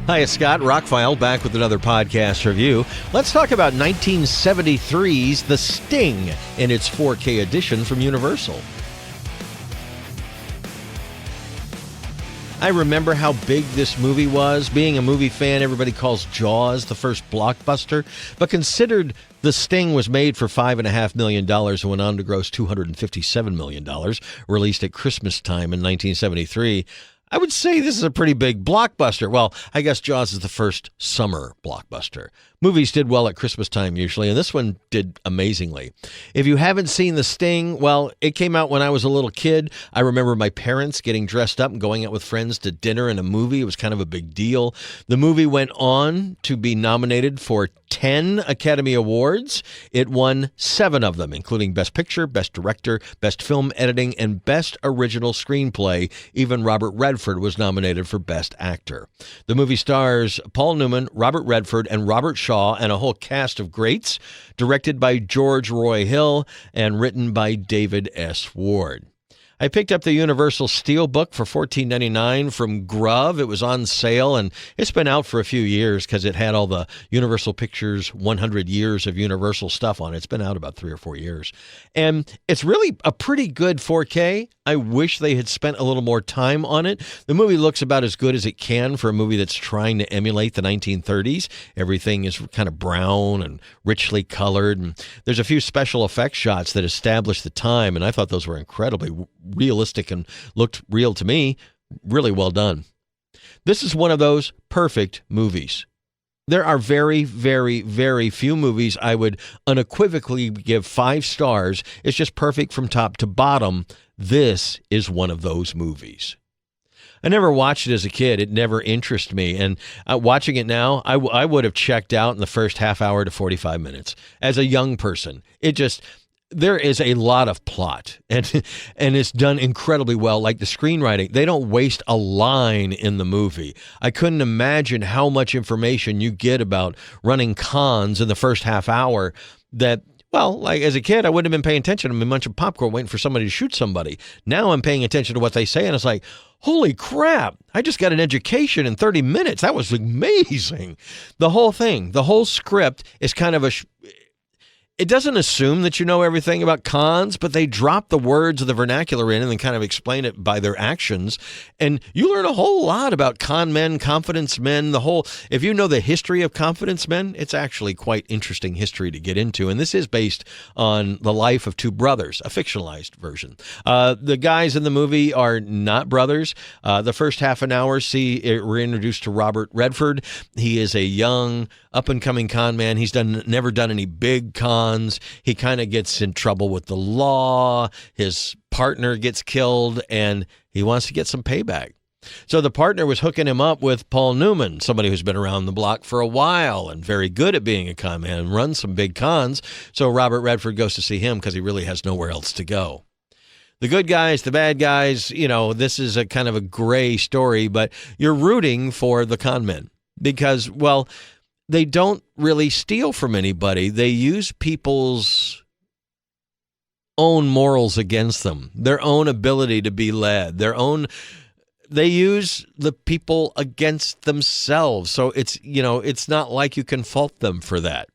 Hi, it's Scott, ROCKFILE, back with another podcast review. Let's talk about 1973's The Sting in its 4K edition from Universal. I remember how big this movie was. Being a movie fan, everybody calls Jaws the first blockbuster, but considered The Sting was made for $5.5 million and went on to gross $257 million, released at Christmas time in 1973. I would say this is a pretty big blockbuster. Well, I guess Jaws is the first summer blockbuster. Movies did well at Christmas time usually, and this one did amazingly. If you haven't seen The Sting, well, it came out when I was a little kid. I remember my parents getting dressed up and going out with friends to dinner and a movie. It was kind of a big deal. The movie went on to be nominated for 10 Academy Awards. It won 7 of them, including Best Picture, Best Director, Best Film Editing, and Best Original Screenplay. Even Robert Redford was nominated for Best Actor. The movie stars Paul Newman, Robert Redford, and Robert Shaw, and a whole cast of greats, directed by George Roy Hill and written by David S. Ward. I picked up the Universal Steelbook for $14.99 from Grove. It was on sale, and it's been out for a few years because it had all the Universal Pictures 100 years of Universal stuff on it. It's been out about 3 or 4 years. And it's really a pretty good 4K. I wish they had spent a little more time on it. The movie looks about as good as it can for a movie that's trying to emulate the 1930s. Everything is kind of brown and richly colored. And there's a few special effects shots that establish the time, and I thought those were incredibly realistic and looked real to me. Really well done. This is one of those perfect movies. There are very, very, very few movies I would unequivocally give 5 stars. It's just perfect from top to bottom. This is one of those movies. I never watched it as a kid. It never interested me. And watching it now, I would have checked out in the first half hour to 45 minutes. As a young person, there is a lot of plot, and it's done incredibly well. Like the screenwriting, they don't waste a line in the movie. I couldn't imagine how much information you get about running cons in the first half hour that, well, like as a kid, I wouldn't have been paying attention. I'm munching popcorn waiting for somebody to shoot somebody. Now I'm paying attention to what they say, and it's like, holy crap, I just got an education in 30 minutes. That was amazing. The whole thing, the whole script is kind of it doesn't assume that you know everything about cons, but they drop the words of the vernacular in and then kind of explain it by their actions. And you learn a whole lot about con men, confidence men, if you know the history of confidence men, it's actually quite interesting history to get into. And this is based on the life of 2 brothers, a fictionalized version. The guys in the movie are not brothers. The first half an hour, we're introduced to Robert Redford. He is a young, up-and-coming con man. He's never done any big cons. He kind of gets in trouble with the law. His partner gets killed, and he wants to get some payback. So the partner was hooking him up with Paul Newman, somebody who's been around the block for a while and very good at being a con man and runs some big cons. So Robert Redford goes to see him because he really has nowhere else to go. The good guys, the bad guys, this is a kind of a gray story, but you're rooting for the con men because, well, they don't really steal from anybody. They use people's own morals against them, their own ability to be led, they use the people against themselves. So it's not like you can fault them for that.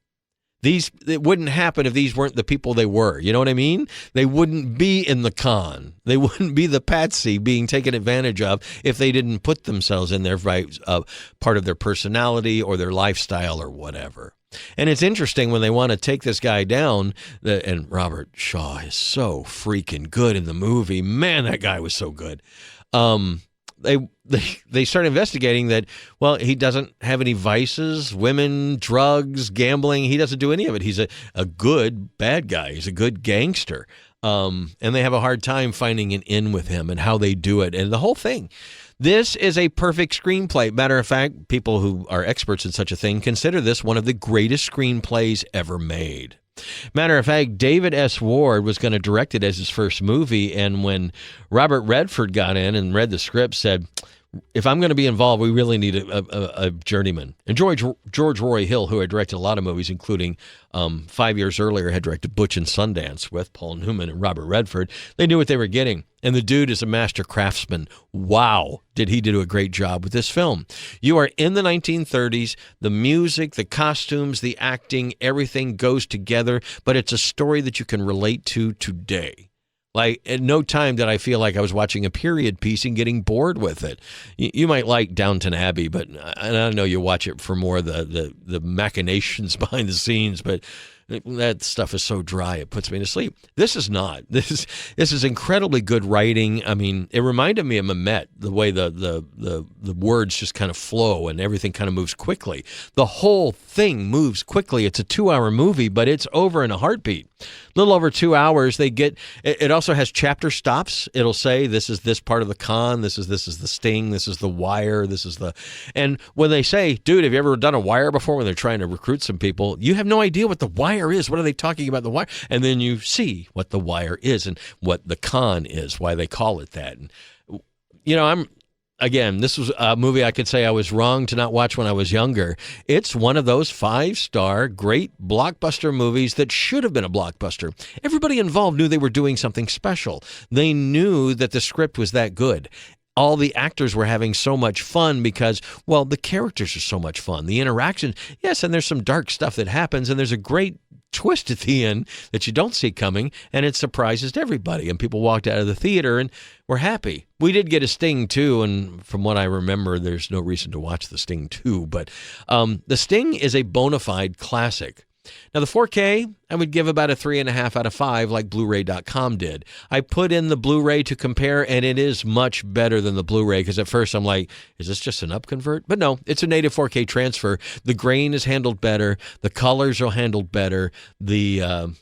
It wouldn't happen if these weren't the people they were. You know what I mean? They wouldn't be in the con. They wouldn't be the patsy being taken advantage of if they didn't put themselves in their part of their personality or their lifestyle or whatever. And it's interesting when they want to take this guy down, and Robert Shaw is so freaking good in the movie. Man, that guy was so good. They start investigating that, well, he doesn't have any vices, women, drugs, gambling. He doesn't do any of it. He's a good bad guy. He's a good gangster. And they have a hard time finding an in with him and how they do it and the whole thing. This is a perfect screenplay. Matter of fact, people who are experts in such a thing consider this one of the greatest screenplays ever made. Matter of fact, David S. Ward was going to direct it as his first movie, and when Robert Redford got in and read the script, said, if I'm going to be involved, we really need a journeyman. And George Roy Hill, who had directed a lot of movies, including 5 years earlier, had directed Butch and Sundance with Paul Newman and Robert Redford. They knew what they were getting. And the dude is a master craftsman. Wow, did he do a great job with this film. You are in the 1930s. The music, the costumes, the acting, everything goes together, but it's a story that you can relate to today. Like, at no time did I feel like I was watching a period piece and getting bored with it. You might like Downton Abbey, but and I know you watch it for more of the machinations behind the scenes, but that stuff is so dry it puts me to sleep. This is not. This is incredibly good writing. I mean, it reminded me of Mamet, the way the words just kind of flow and everything kind of moves quickly. The whole thing moves quickly. It's a 2-hour movie, but it's over in a heartbeat. A little over 2 hours. It also has chapter stops. It'll say this is this part of the con. This is the sting. This is the wire. And when they say, dude, have you ever done a wire before? When they're trying to recruit some people, you have no idea what the wire is. What are they talking about the wire? And then you see what the wire is and what the con is, why they call it that. And, Again, this was a movie I could say I was wrong to not watch when I was younger. It's one of those 5-star, great blockbuster movies that should have been a blockbuster. Everybody involved knew they were doing something special. They knew that the script was that good. All the actors were having so much fun because, well, the characters are so much fun. The interaction, yes, and there's some dark stuff that happens, and there's a great twist at the end that you don't see coming, and it surprises everybody. And people walked out of the theater and were happy. We did get a Sting 2, and from what I remember, there's no reason to watch the Sting 2, but the Sting is a bona fide classic. Now, the 4K, I would give about a 3.5 out of 5, like Blu-ray.com did. I put in the Blu-ray to compare, and it is much better than the Blu-ray, because at first I'm like, is this just an upconvert? But no, it's a native 4K transfer. The grain is handled better. The colors are handled better. The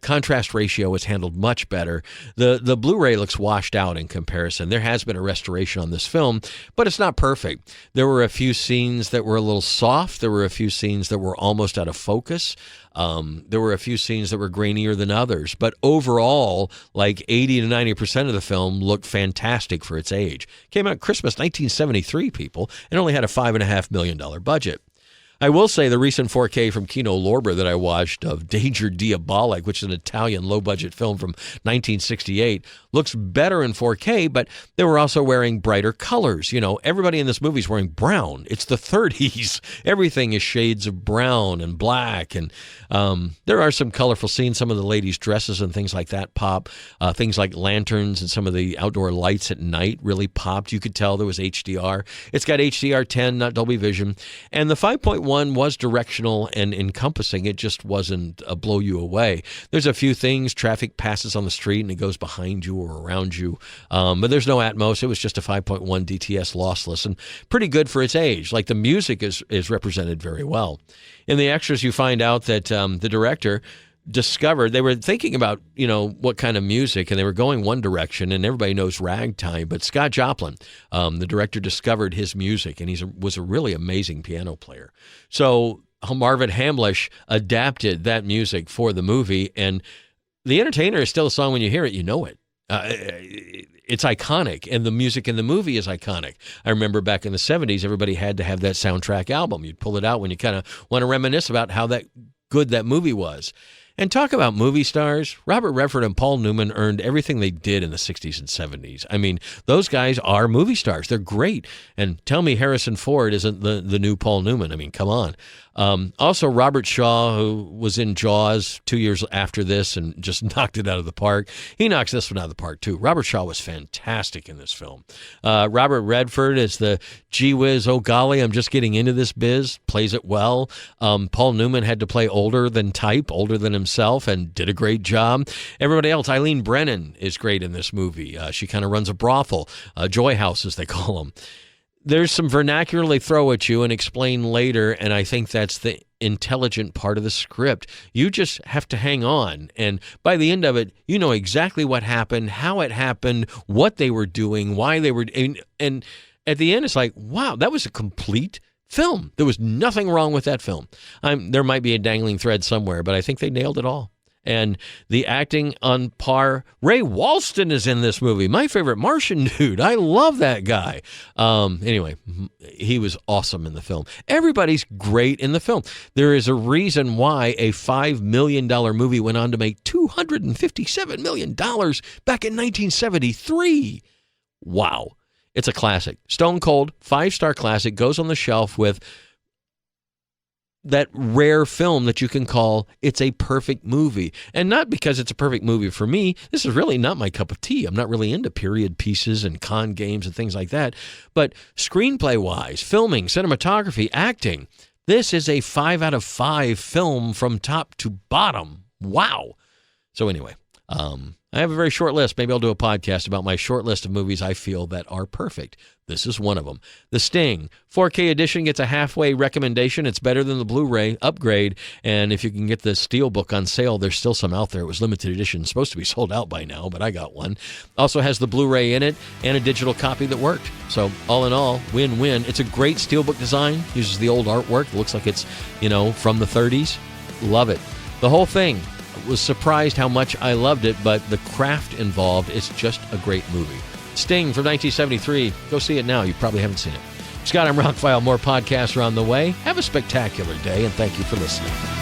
contrast ratio is handled much better. The Blu-ray looks washed out in comparison. There has been a restoration on this film, but it's not perfect. There were a few scenes that were a little soft. There were a few scenes that were almost out of focus. There were a few scenes that were grainier than others. But overall, like 80 to 90% of the film looked fantastic for its age. Came out Christmas 1973, people, and only had a $5.5 million budget. I will say the recent 4K from Kino Lorber that I watched of Danger Diabolic, which is an Italian low-budget film from 1968, looks better in 4K, but they were also wearing brighter colors. Everybody in this movie is wearing brown. It's the 30s. Everything is shades of brown and black, and there are some colorful scenes. Some of the ladies' dresses and things like that pop. Things like lanterns and some of the outdoor lights at night really popped. You could tell there was HDR. It's got HDR10, not Dolby Vision, and the 5.1 was directional and encompassing. It just wasn't a blow you away. There's a few things. Traffic passes on the street and it goes behind you or around you. But there's no Atmos. It was just a 5.1 DTS lossless and pretty good for its age. Like, the music is represented very well. In the extras, you find out that the director discovered, they were thinking about, what kind of music, and they were going one direction, and everybody knows ragtime, but Scott Joplin, the director, discovered his music, and he was a really amazing piano player. So Marvin Hamlish adapted that music for the movie, and The Entertainer is still a song. When you hear it, you know it. It's iconic, and the music in the movie is iconic. I remember back in the 70s, everybody had to have that soundtrack album. You'd pull it out when you kind of want to reminisce about how good that movie was. And talk about movie stars. Robert Redford and Paul Newman earned everything they did in the 60s and 70s. I mean, those guys are movie stars. They're great. And tell me Harrison Ford isn't the new Paul Newman. I mean, come on. Also, Robert Shaw, who was in Jaws 2 years after this and just knocked it out of the park. He knocks this one out of the park, too. Robert Shaw was fantastic in this film. Robert Redford is the gee whiz, oh golly, I'm just getting into this biz, plays it well. Paul Newman had to play older than himself, and did a great job. Everybody else, Eileen Brennan is great in this movie. She kind of runs a brothel, Joy House, as they call them. There's some vernacular they throw at you and explain later, and I think that's the intelligent part of the script. You just have to hang on, and by the end of it, you know exactly what happened, how it happened, what they were doing, why they were... And at the end, it's like, wow, that was a complete film. There was nothing wrong with that film. There might be a dangling thread somewhere, but I think they nailed it all. And the acting on par. Ray Walston is in this movie. My favorite Martian dude. I love that guy. Anyway, he was awesome in the film. Everybody's great in the film. There is a reason why a $5 million movie went on to make $257 million back in 1973. Wow. It's a classic. Stone cold, 5-star classic, goes on the shelf with that rare film that you can call it's a perfect movie. And not because it's a perfect movie for me. This is really not my cup of tea. I'm not really into period pieces and con games and things like that. But screenplay-wise, filming, cinematography, acting, this is a 5 out of 5 film from top to bottom. Wow. So anyway, I have a very short list. Maybe I'll do a podcast about my short list of movies I feel that are perfect. This is one of them. The Sting 4K edition gets a halfway recommendation. It's better than the Blu-ray upgrade. And if you can get the Steelbook on sale, there's still some out there. It was limited edition. It's supposed to be sold out by now, but I got one. Also has the Blu-ray in it and a digital copy that worked. So all in all, win-win. It's a great Steelbook design. Uses the old artwork. It looks like it's, from the 30s. Love it. The whole thing. Was surprised how much I loved it, but the craft involved is just a great movie. Sting from 1973. Go see it now. You probably haven't seen it. Scott, I'm ROCKFILE. More podcasts are on the way. Have a spectacular day, and thank you for listening.